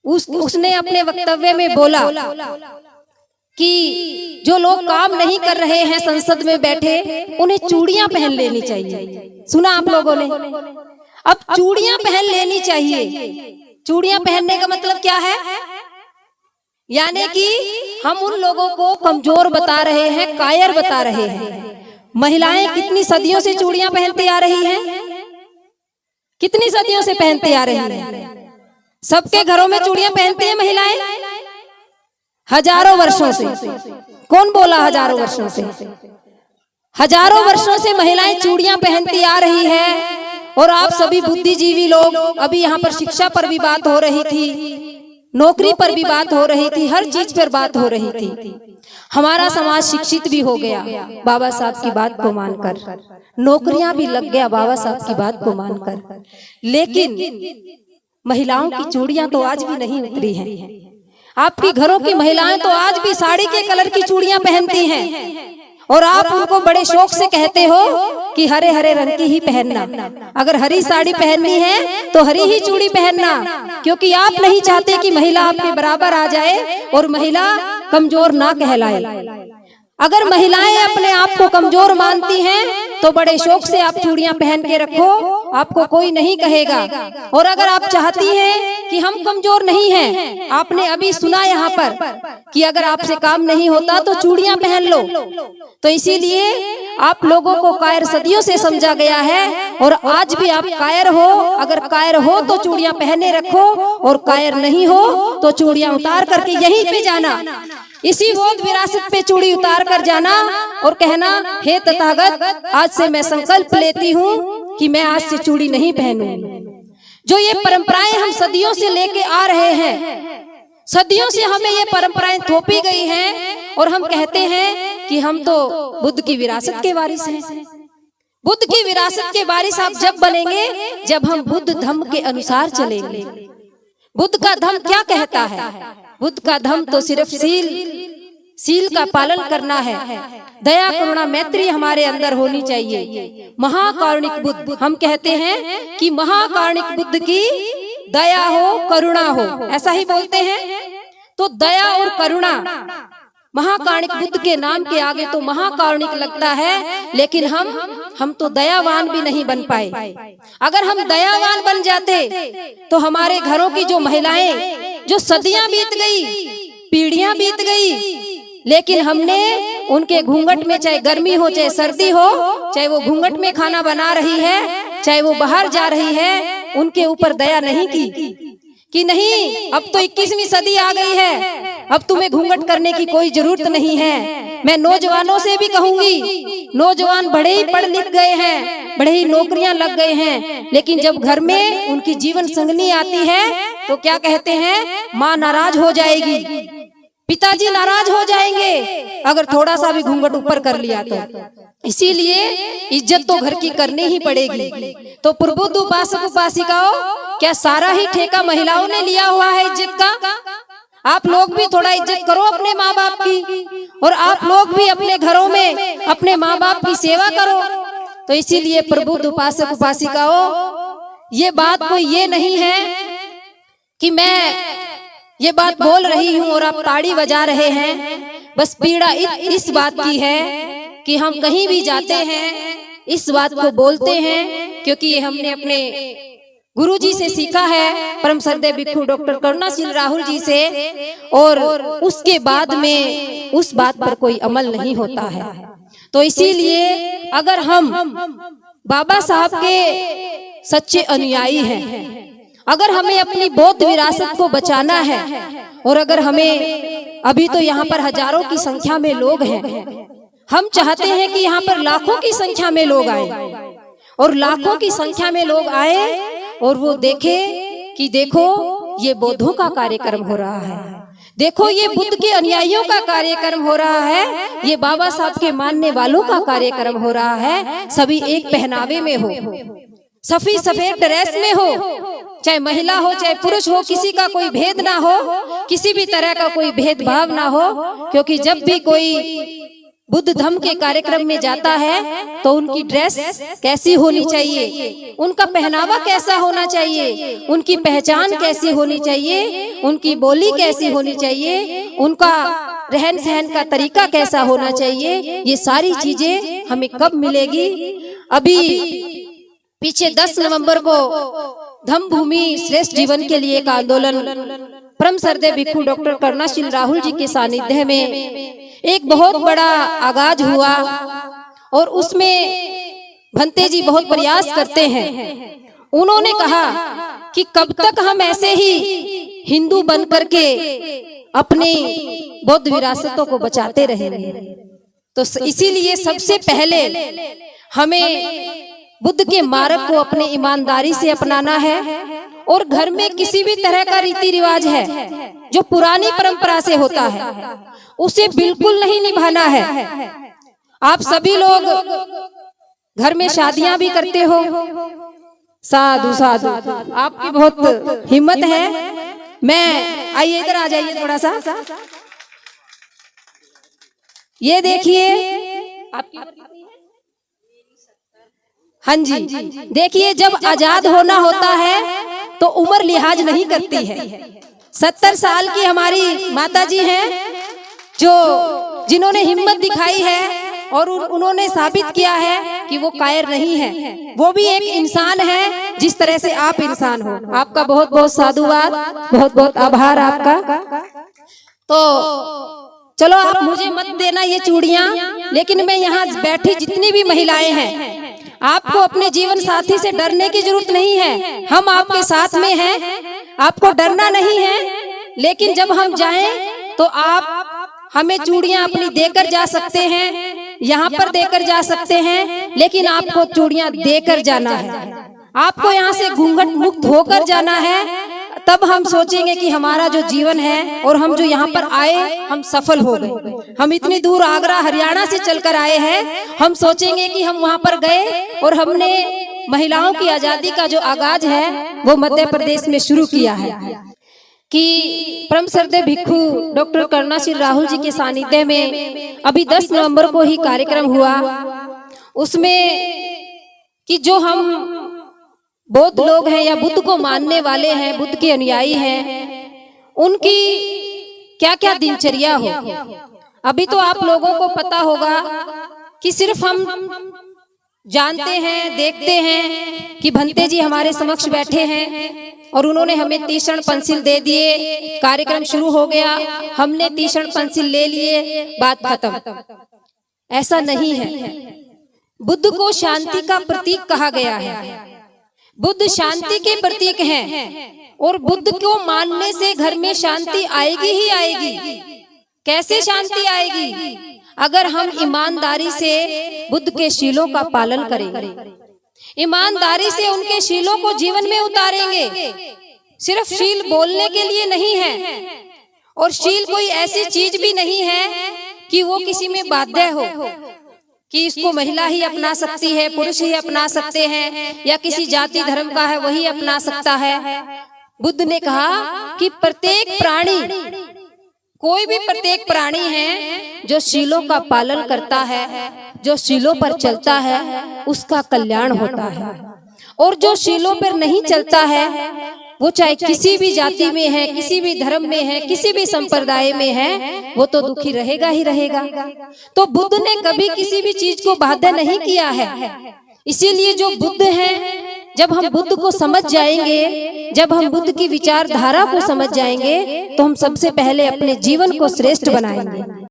उसने अपने वक्तव्य में बोला कि जो लोग काम नहीं कर रहे हैं संसद में बैठे, उन्हें चूड़ियां पहन लेनी चाहिए। सुना आप लोगों ने? अब चूड़ियां पहन लेनी चाहिए। चूड़ियां पहनने का मतलब क्या है? यानी कि हम उन लोगों को कमजोर बता रहे हैं, कायर बता रहे हैं। महिलाएं कितनी सदियों से चूड़ियां पहनती आ रही हैं, कितनी सदियों से पहनती आ रही हैं। सबके घरों में चूड़ियां पहनती हैं महिलाएं, हजारों वर्षों से। कौन बोला हजारों वर्षों से? हजारों वर्षों से महिलाएं चूड़ियां पहनती आ रही है। और आप सभी बुद्धिजीवी लोग, अभी यहाँ पर शिक्षा पर भी बात हो रही थी, नौकरी पर भी बात हो रही थी, हर चीज पर बात हो रही थी। हमारा समाज शिक्षित भी हो गया बाबा साहब की बात को मानकर, नौकरियां भी लग गया बाबा साहब की बात को मानकर। लेकिन महिलाओं की चूड़ियां तो आज भी नहीं उतरी हैं। आपकी घरों की महिलाएं तो आज भी साड़ी के कलर की चूड़ियां पहनती हैं, और आप उनको बड़े शौक से कहते हो कि हरे हरे रंग की ही पहनना। अगर हरी साड़ी पहननी है तो हरी ही चूड़ी पहनना, क्योंकि आप नहीं चाहते कि महिला आपके बराबर आ जाए और महिला कमजोर ना कहलाए। अगर महिलाएं अपने आप को कमजोर मानती हैं तो बड़े शौक से आप चूड़ियां पहन के रखो, आपको कोई नहीं कहेगा। और अगर आप चाहती हैं कि हम कमजोर नहीं हैं, आपने अभी सुना यहाँ पर कि अगर आपसे काम नहीं होता तो चूड़ियां पहन लो, तो इसीलिए आप लोगों को कायर सदियों से समझा गया है। और आज भी आप कायर हो, अगर कायर हो तो चूड़ियां पहने रखो, और कायर नहीं हो तो चूड़ियां उतार करके यहीं पे जाना, इसी बोध विरासत पे चूड़ी उतार कर जाना और कहना, हे तथागत, आज से मैं संकल्प लेती हूँ कि मैं आज से चूड़ी नहीं पहनूंगी। जो ये परंपराएं हम सदियों से लेके आ रहे हैं, सदियों से हमें ये परंपराएं थोपी गई हैं, और हम कहते हैं कि हम तो बुद्ध की विरासत के वारिस हैं। बुद्ध की विरासत के वारिस आप जब बनेंगे जब हम बुद्ध धम्म के अनुसार चलेंगे। बुद्ध का धम्म क्या कहता है? बुद्ध का धम्म तो सिर्फ सील का पालन करना है। दया करुणा मैत्री हमारे अंदर होनी चाहिए। महाकारुणिक बुद्ध, हम कहते हैं कि महाकारुणिक बुद्ध की दया हो, करुणा हो, ऐसा ही बोलते हैं। तो दया और करुणा, महाकारुणिक बुद्ध के नाम के आगे तो महाकारुणिक लगता है, लेकिन हम तो दयावान भी नहीं बन पाए। अगर हम दयावान बन जाते तो हमारे घरों की जो महिलाएं, जो सदियां बीत गई, पीढ़ियां बीत गई, लेकिन हमने उनके घूंघट में, चाहे गर्मी हो चाहे सर्दी हो, चाहे वो घूंघट में खाना बना रही है, चाहे वो बाहर जा रही है, उनके ऊपर दया नहीं की कि नहीं, अब तो 21वीं सदी आ गई है, अब तुम्हें घूंघट करने की कोई जरूरत नहीं है। मैं नौजवानों से भी कहूंगी, नौजवान बड़े ही पढ़ लिख गए हैं, बड़े ही नौकरियां लग गए हैं, लेकिन जब घर में उनकी जीवन संगनी आती है तो क्या कहते हैं? माँ नाराज हो जाएगी, पिताजी नाराज हो जाएंगे अगर थोड़ा सा भी घूंघट ऊपर कर लिया तो। इसीलिए इज्जत तो घर की करनी ही पड़ेगी। तो प्रबुद्ध उपासक उपासिकाओं, क्या सारा ही ठेका महिलाओं ने लिया हुआ है इज्जत का? आप लोग भी थोड़ा इज्जत करो अपने माँ बाप की, और आप लोग भी अपने घरों में अपने माँ बाप की सेवा करो। तो इसीलिए प्रबुद्ध उपासक उपासिकाओं, ये बात कोई ये नहीं है कि मैं ये बात बोल रही हूँ और आप ताड़ी बजा रहे हैं। बस पीड़ा इस बात की है कि हम कहीं भी जाते हैं इस बात को बोलते हैं, क्योंकि ये हमने अपने गुरुजी से सीखा है, परम श्रद्धेय भिक्षु डॉक्टर करुणाशील राहुल जी से, और उसके बाद में उस बात पर कोई अमल नहीं होता है। तो इसीलिए अगर हम बाबा साहब के सच्चे अनुयायी हैं, अगर हमें अपनी बौद्ध विरासत को बचाना है, और अगर हमें, अभी तो यहाँ पर हजारों की संख्या में लोग हैं, हम चाहते हैं कि यहाँ पर लाखों की संख्या में लोग आए, और लाखों की संख्या में लोग आए और वो देखे कि देखो ये बौद्धों का कार्यक्रम हो रहा है, देखो ये बुद्ध के अनुयायियों का कार्यक्रम हो रहा है, ये बाबा साहब के मानने वालों का कार्यक्रम हो रहा है। सभी एक पहनावे में हो, सफेद सफेद ड्रेस में हो, चाहे महिला हो चाहे पुरुष हो, किसी का कोई भेद ना हो, किसी भी तरह का कोई भेदभाव ना हो। क्योंकि जब भी कोई बुद्ध धम्म के कार्यक्रम में जाता है तो उनकी ड्रेस कैसी होनी चाहिए, उनका पहनावा कैसा होना चाहिए, उनकी पहचान कैसी होनी चाहिए, उनकी बोली कैसी होनी चाहिए, उनका रहन सहन का तरीका कैसा होना चाहिए, ये सारी चीजें हमें कब मिलेगी? अभी पीछे 10 नवंबर को धम्म भूमि श्रेष्ठ जीवन के लिए एक आंदोलन परम श्रद्धेय भिक्षु डॉक्टर कर्णाशील राहुल जी के सानिध्य में एक बहुत बड़ा आगाज हुआ और उसमें भंते जी बहुत प्रयास करते हैं। उन्होंने कहा कि कब तक हम ऐसे ही हिंदू बन करके अपनी बौद्ध विरासतों को बचाते रहेंगे। तो इसीलिए सबसे पहले हमें बुद्ध के मार्ग को अपने ईमानदारी से अपनाना है और घर में किसी भी तरह का रीति रिवाज है जो पुरानी परंपरा से होता है उसे बिल्कुल नहीं निभाना है। आप सभी लोग घर में शादियां भी करते हो, साधु साधु, आपकी बहुत हिम्मत है। मैं आइए इधर आ जाइए थोड़ा सा, ये देखिए आपकी हाँ जी, देखिए जब आजाद होना होता है तो उम्र लिहाज नहीं करती है। 70 साल की हमारी माता जी हैं जो जिन्होंने हिम्मत दिखाई है और उन्होंने साबित किया है कि वो कायर नहीं है, वो भी एक इंसान है जिस तरह से आप इंसान हो। आपका बहुत बहुत साधुवाद, बहुत बहुत आभार आपका। तो चलो आप मुझे मत देना ये चूड़ियां, लेकिन मैं यहाँ बैठी जितनी भी महिलाएं हैं आपको अपने जीवन साथी से डरने की जरूरत नहीं है। हम आपके साथ में हैं, आपको डरना नहीं है। लेकिन जब हम जाएं तो आप हमें चूड़ियां अपनी देकर जा सकते हैं, यहाँ पर देकर जा सकते हैं, लेकिन आपको चूड़ियां देकर जाना है। आपको यहाँ से घूंघट मुक्त होकर जाना है, तब हम सोचेंगे कि हमारा जो जीवन है और हम जो यहाँ पर आए हम सफल हो गए। हम इतनी दूर आगरा हरियाणा से चलकर आए हैं, हम सोचेंगे कि हम वहाँ पर गए और हमने महिलाओं की आजादी का जो आगाज है वो मध्य प्रदेश में शुरू किया है। कि परम श्रद्धेय भिक्षु डॉक्टर कर्णाशील राहुल जी के सानिध्य में अभी 10 नवंबर को ही कार्यक्रम हुआ, उसमें कि जो हम बौद्ध लोग हैं या बुद्ध को मानने वाले हैं, बुद्ध के अनुयायी हैं, उनकी क्या क्या दिनचर्या हो। अभी तो आप लोगों को पता होगा कि सिर्फ हम जानते हैं, देखते हैं कि भंते जी हमारे समक्ष बैठे हैं और उन्होंने हमें तीक्ष्ण पेंसिल दे दिए, कार्यक्रम शुरू हो गया, हमने तीक्ष्ण पेंसिल ले लिए, बात खत्म। ऐसा नहीं है। बुद्ध को शांति का प्रतीक कहा गया है, बुद्ध शांति के प्रतीक हैं और बुद्ध को मानने से घर में शांति आएगी ही आएगी। कैसे शांति आएगी? अगर हम ईमानदारी से बुद्ध के शीलों का पालन करेंगे, ईमानदारी से उनके शीलों को जीवन में उतारेंगे। सिर्फ शील बोलने के लिए नहीं है, और शील कोई ऐसी चीज भी नहीं है कि वो किसी में बाध्य हो कि इसको महिला ही अपना सकती है, पुरुष ही अपना सकते हैं, या किसी जाति धर्म का है वही अपना सकता है। बुद्ध ने कहा कि प्रत्येक प्राणी, कोई भी प्रत्येक प्राणी है जो शीलों का पालन करता है, जो शीलों पर चलता है, उसका कल्याण होता है। और जो शीलों पर नहीं चलता है, वो चाहे किसी भी जाति में है, किसी भी धर्म में है, किसी भी संप्रदाय में है, वो तो दुखी रहेगा ही रहेगा। तो बुद्ध ने कभी किसी भी चीज को बाध्य नहीं किया है। इसीलिए जो बुद्ध हैं, जब हम बुद्ध को समझ जाएंगे, जब हम बुद्ध की विचारधारा को समझ जाएंगे, तो हम सबसे पहले अपने जीवन को श्रेष्ठ बनाएंगे।